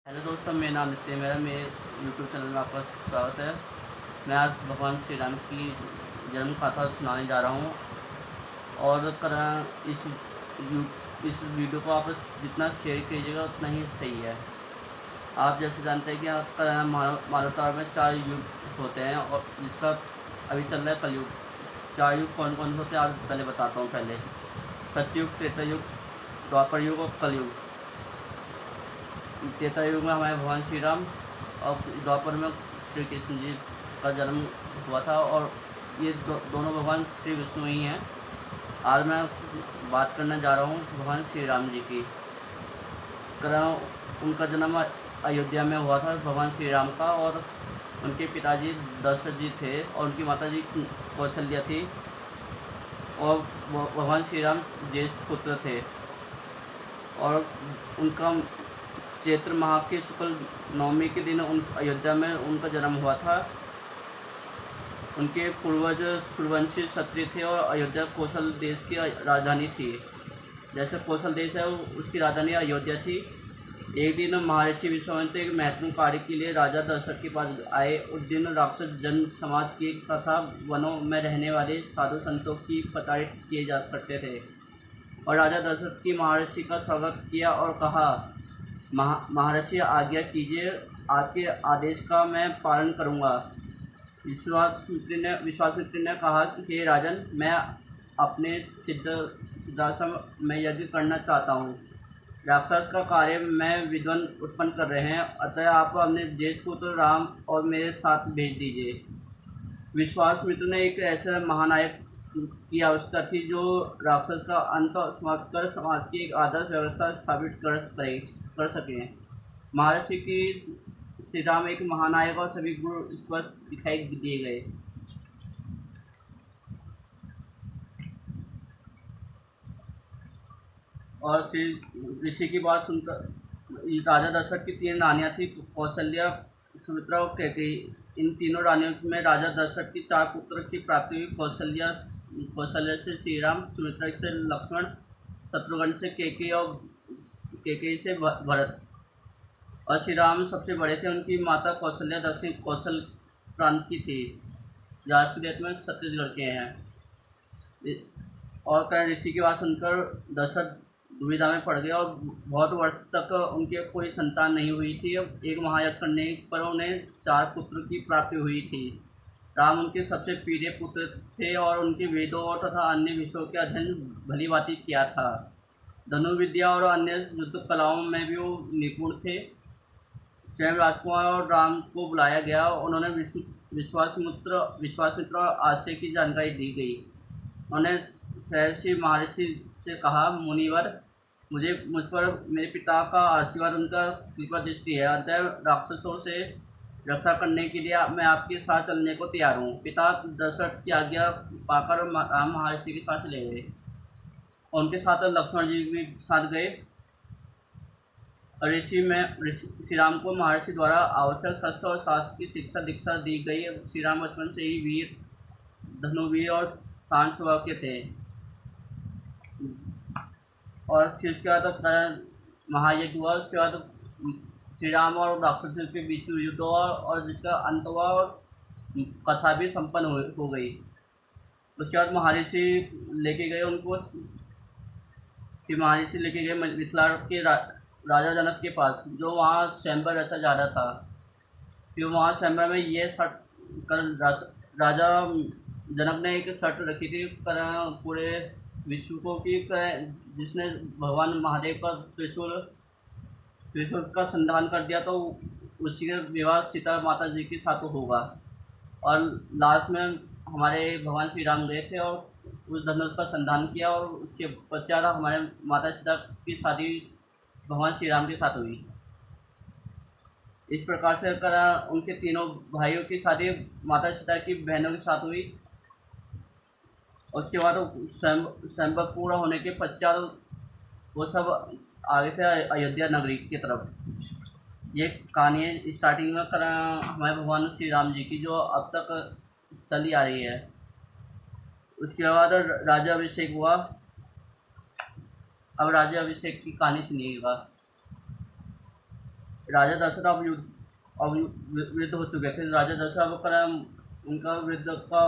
Hello दोस्तों, मेरा नाम नित्य है। मेरे यूट्यूब चैनल में आपका स्वागत है। मैं आज भगवान श्री राम की जन्म कथा सुनाने जा रहा हूँ। और इस वीडियो को आप जितना शेयर कीजिएगा उतना ही सही है। आप जैसे जानते हैं कि मानवता में 4 युग होते हैं और जिसका अभी चल रहा है कलयुग। 4 युग कौन कौन से होते हैं आज पहले बताता हूँ। पहले सत्ययुग, त्रेता युग, द्वापर युग और कलयुग। त्रेता युग में हमारे भगवान श्री राम और द्वापर में श्री कृष्ण जी का जन्म हुआ था। और ये दोनों भगवान श्री विष्णु ही हैं। आज मैं बात करने जा रहा हूँ भगवान श्री राम जी की। उनका जन्म अयोध्या में हुआ था भगवान श्री राम का। और उनके पिताजी दशरथ जी थे और उनकी माता जी कौशल्या थी। और भगवान श्री राम ज्येष्ठ पुत्र थे। और उनका चैत्र माह के शुक्ल नवमी के दिन अयोध्या में उनका जन्म हुआ था। उनके पूर्वज सूर्यवंशी क्षत्रिय थे और अयोध्या कौशल देश की राजधानी थी। जैसे कौशल देश है उसकी राजधानी अयोध्या थी। एक दिन महर्षि विश्वामित्र एक महत्वपूर्ण कार्य के लिए राजा दशरथ के पास आए। उस दिन राक्षस जन समाज की तथा वनों में रहने वाले साधु संतों की प्रताड़ित किए जा करते थे। और राजा दशरथ की महर्षि का स्वागत किया और कहा, महर्षि आज्ञा कीजिए, आपके आदेश का मैं पालन करूंगा। विश्वामित्र ने कहा कि हे राजन, मैं अपने सिद्धाश्रम में यज्ञ करना चाहता हूँ। राक्षस का कार्य में विद्वान उत्पन्न कर रहे हैं, अतः आप अपने ज्येष्ठ पुत्र राम और मेरे साथ भेज दीजिए। विश्वामित्र ने एक ऐसे महानायक की आवश्यकता थी जो राक्षस का अंत समाप्त कर समाज की एक आदर्श व्यवस्था स्थापित कर सकें। महर्षि की श्री राम एक महानायक और सभी गुण स्पष्ट दिखाई दिए गए। और श्री ऋषि की बात सुनकर राजा दशरथ की 3 रानियाँ थी, कौशल्या, सुमित्रा और कैकेयी। इन तीनों रानियों में राजा दशरथ की 4 पुत्र की प्राप्ति हुई। कौशल्या से श्री राम, सुमित्रा से लक्ष्मण, शत्रुघ्न से कैकेयी से भरत। और श्री राम सबसे बड़े थे। उनकी माता कौशल्या दक्षिण कौशल प्रांत की थी, जो आज की डेट में छत्तीसगढ़ के हैं। और कर्ण ऋषि की बात सुनकर दशरथ दुविधा में पड़ गए और बहुत वर्ष तक उनके कोई संतान नहीं हुई थी। एक महायज्ञ करने पर उन्हें 4 पुत्र की प्राप्ति हुई थी। राम उनके सबसे प्रिय पुत्र थे और उनके वेदों और तथा अन्य विषयों के अध्ययन भली भांति किया था। धनुर्विद्या और अन्य युद्ध कलाओं में भी वो निपुण थे। स्वयं राजकुमार और राम को बुलाया गया। उन्होंने विश्वामित्र आशय की जानकारी दी गई। उन्होंने सहर्षि महर्षि से कहा, मुनिवर, मुझ पर मेरे पिता का आशीर्वाद, उनका कृपा दृष्टि है, अतः राक्षसों से रक्षा करने के लिए मैं आपके साथ चलने को तैयार हूँ। पिता दशरथ की आज्ञा पाकर राम महर्षि के साथ चले गए। उनके साथ लक्ष्मण जी भी साथ गए। श्री राम को महर्षि द्वारा आवश्यक शस्त्र और शास्त्र की शिक्षा दीक्षा दी गई। श्री राम बचपन से ही वीर, धनुवीर और शांत स्वभाव के थे। और फिर उसके बाद महायज्ञ हुआ। उसके बाद श्री राम और राक्षसों के बीच युद्ध हुआ और जिसका अंत हुआ और कथा भी संपन्न हो गई। उसके बाद महर्षि लेके गए उनको। फिर महर्षि लेके गए मिथिला के राजा जनक के पास, जो वहाँ स्वयंवर रचा जा रहा था। फिर वहाँ स्वयंवर में ये राजा जनक ने एक शर्त रखी थी पूरे विश्व को कि जिसने भगवान महादेव का त्रिशूल का संधान कर दिया तो उसी का विवाह सीता माता जी के साथ होगा। और लास्ट में हमारे भगवान श्री राम गए थे और उस धनुष का संधान किया और उसके पश्चात हमारे माता सीता की शादी भगवान श्री राम के साथ हुई। इस प्रकार से उनके तीनों भाइयों की शादी माता सीता की बहनों के साथ हुई। उसके बाद स्वयंवर पूरा होने के पश्चात वो सब आगे थे अयोध्या नगरी की तरफ। ये कहानी है स्टार्टिंग में हमारे भगवान श्री राम जी की, जो अब तक चली आ रही है। उसके बाद राजा अभिषेक हुआ। अब राजा अभिषेक की कहानी सुनिएगा। राजा दशरथ अब युद्ध हो चुके थे। राजा दशरथ अब उनका युद्ध का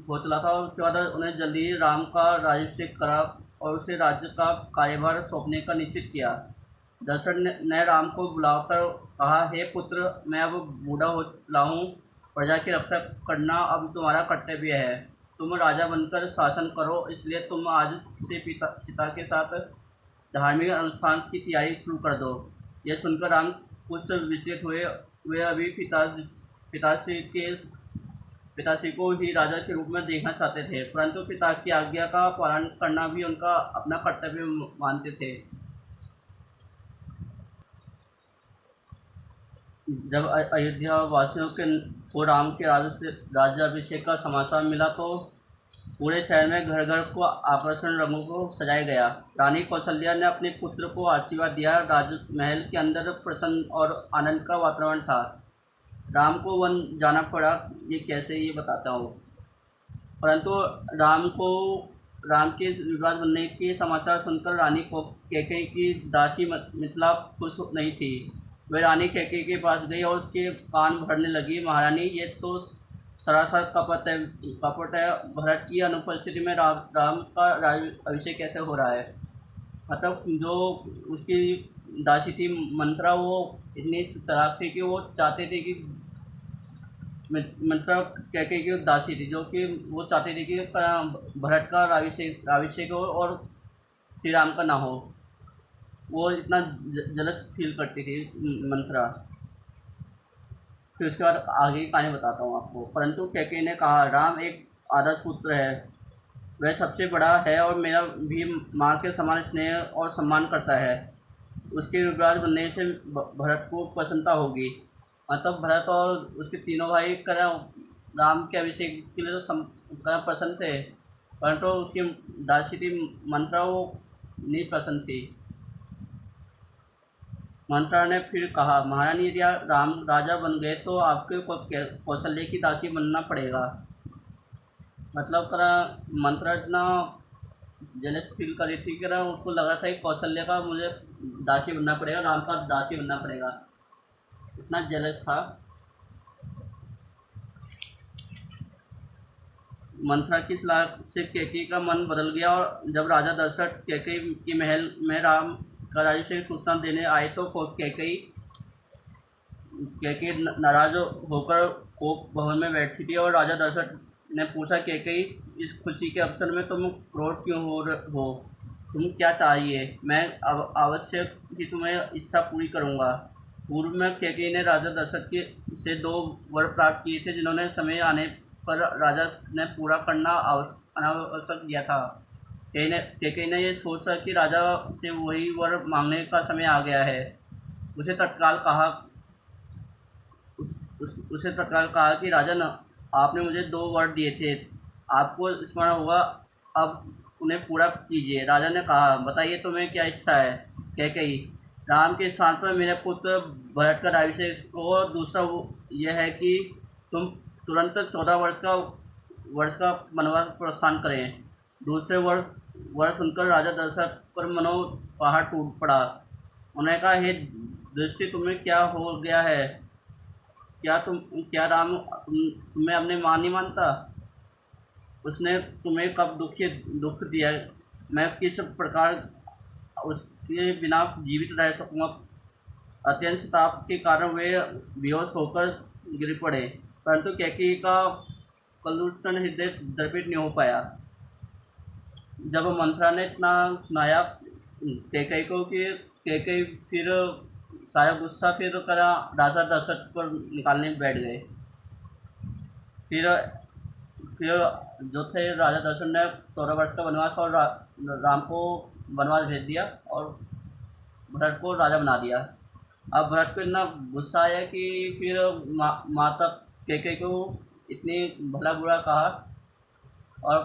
हो चला था और उसके बाद उन्हें जल्दी ही राम का राज्याभिषेक करा और उसे राज्य का कार्यभार सौंपने का निश्चित किया। दशरथ ने राम को बुलाकर कहा, हे पुत्र, मैं अब बूढ़ा हो चला हूँ, प्रजा की रक्षा करना अब तुम्हारा कर्तव्य है। तुम राजा बनकर शासन करो, इसलिए तुम आज से सीता के साथ धार्मिक अनुष्ठान की तैयारी शुरू कर दो। यह सुनकर राम कुछ विचलित हुए। वे अभी पिताश्री को ही राजा के रूप में देखना चाहते थे, परंतु पिता की आज्ञा का पालन करना भी उनका अपना कर्तव्य मानते थे। जब अयोध्या वासियों को राम के राज्याभिषेक का समाचार मिला तो पूरे शहर में घर घर को आकर्षण रंगों को सजाया गया। रानी कौशल्या ने अपने पुत्र को आशीर्वाद दिया। राजमहल के अंदर प्रसन्न और आनंद का वातावरण था। राम को वन जाना पड़ा, ये कैसे, ये बताता हूँ। परंतु राम के युवराज बनने के समाचार सुनकर रानी को कैकेयी की दासी मिथिला खुश नहीं थी। वह रानी कैकेयी के पास गई और उसके कान भरने लगी, महारानी, ये तो सरासर कपट है। भरत की अनुपस्थिति में राम का अभिषेक कैसे हो रहा है। मतलब जो उसकी दासी थी मंत्रा, वो इतनी चालाक थी कि वो चाहते थे कि मंत्रा कैकेयी की दासी थी, जो कि वो चाहते थे कि भरत का अभिषेक हो और श्री राम का ना हो। वो इतना जलस फील करती थी मंत्रा। फिर उसके बाद आगे की कहानी बताता हूँ आपको। परंतु कैकेयी ने कहा, राम एक आदर्श पुत्र है, वह सबसे बड़ा है और मेरा भी माँ के समान स्नेह और सम्मान करता है। उसके युवराज बनने से भरत को प्रसन्नता होगी। मतलब भरत और उसके तीनों भाई राम के अभिषेक के लिए तो प्रसन्न थे, परंतु उसकी दासी थी मंत्रा, वो नहीं प्रसन्न थी। मंत्रा ने फिर कहा, महारानी, यदि राम राजा बन गए तो आपके कौशल्या की दासी बनना पड़ेगा। मतलब मंत्रा इतना जेलस फील करी थी कि उसको लग रहा था कि कौशल्या का मुझे दासी बनना पड़ेगा, राम का दासी बनना पड़ेगा, इतना जेलस था। मंत्रा की सलाह से कैकेयी का मन बदल गया और जब राजा दशरथ कैकेयी के महल में राम का राज्याभिषेक सूचना देने आए तो कैकेयी नाराज होकर कोप भवन में बैठी थी और राजा दशरथ ने पूछा, कैकेयी, इस खुशी के अवसर में तुम क्रोध क्यों हो? तुम क्या चाहिए? मैं अवश्य ही तुम्हें इच्छा पूरी करूँगा। पूर्व में कैकेयी ने राजा दशरथ से 2 वर प्राप्त किए थे, जिन्होंने समय आने पर राजा ने पूरा करना अनावश्यक दिया था। कैकेयी ने यह सोचा कि राजा से वही वर मांगने का समय आ गया है। उसे तत्काल कहा कि राजन, आपने मुझे 2 वर दिए थे, आपको स्मरण होगा, अब उन्हें पूरा कीजिए। राजा ने कहा, बताइए तुम्हें क्या इच्छा है? कैकेयी, राम के स्थान पर मेरे पुत्र भरत का राज्याभिषेक हो। दूसरा यह है कि तुम तुरंत 14 वर्ष का वनवास प्रस्थान करें। दूसरे वर्ष सुनकर राजा दशरथ पर मनो पहाड़ टूट पड़ा। उन्होंने कहा, हे दृष्टि, तुम्हें क्या हो गया है? क्या राम तुम्हें अपने मां नहीं मानता? उसने तुम्हें कब दुख दिया? मैं किस प्रकार उसके बिना जीवित रह सकूँगा? अत्यंत ताप के कारण वे बेहोश होकर गिर पड़े, परंतु कैकेयी का कलुषण हृदय द्रवित नहीं हो पाया। जब मंत्रा ने इतना सुनाया कैकेयी को कि कैकेयी फिर सारा गुस्सा फिर राजा दशरथ पर निकालने बैठ गए। फिर जो थे राजा दशरथ ने 14 वर्ष का वनवास और राम को वनवास भेज दिया और भरत को राजा बना दिया। अब भरत को इतना गुस्सा आया कि फिर माता कैकेयी को इतनी भला बुरा कहा और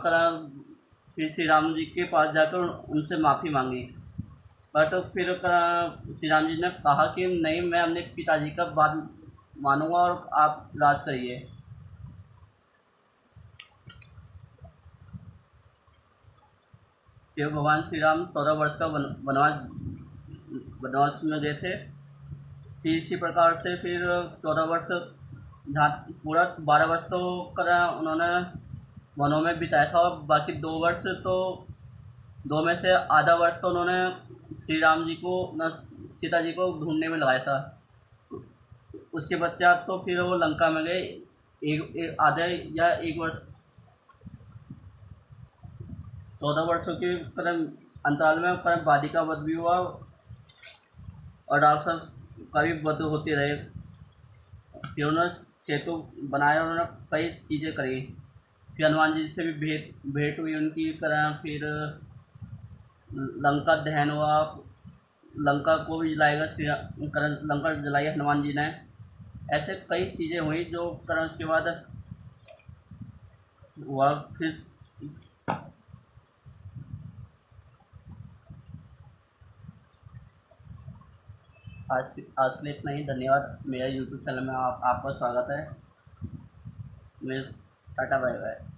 फिर श्री राम जी के पास जाकर उनसे माफ़ी मांगी। बट फिर श्री राम जी ने कहा कि नहीं, मैं अपने पिताजी का बात मानूंगा और आप राज करिए। फिर भगवान श्री राम 14 वर्ष का वनवास में गए थे फिर इसी प्रकार से फिर 14 वर्ष, जहाँ पूरा 12 वर्ष तो करा उन्होंने वनों में बिताया था, और बाकी 2 वर्ष तो, 2 में से आधा वर्ष तो उन्होंने श्री राम जी को न सीता जी को ढूंढने में लगाया था। उसके पश्चात तो फिर वो लंका में गए। आधे या 1 वर्ष, 14 वर्षों के करीब अंतराल में करीब वादी का वध भी हुआ, और राक्षस का भी वध होते रहे। फिर उन्होंने सेतु बनाया, उन्होंने कई चीज़ें करी। फिर हनुमान जी से भी भेंट हुई उनकी तरह। फिर लंका दहन हुआ, लंका को भी जलाएगा लंका जलाई हनुमान जी ने। ऐसे कई चीज़ें हुई जो करण उसके बाद हुआ। फिर आज के लिए इतना ही। धन्यवाद। मेरा यूट्यूब चैनल में आपका स्वागत है। मैं टाटा बाय बाय।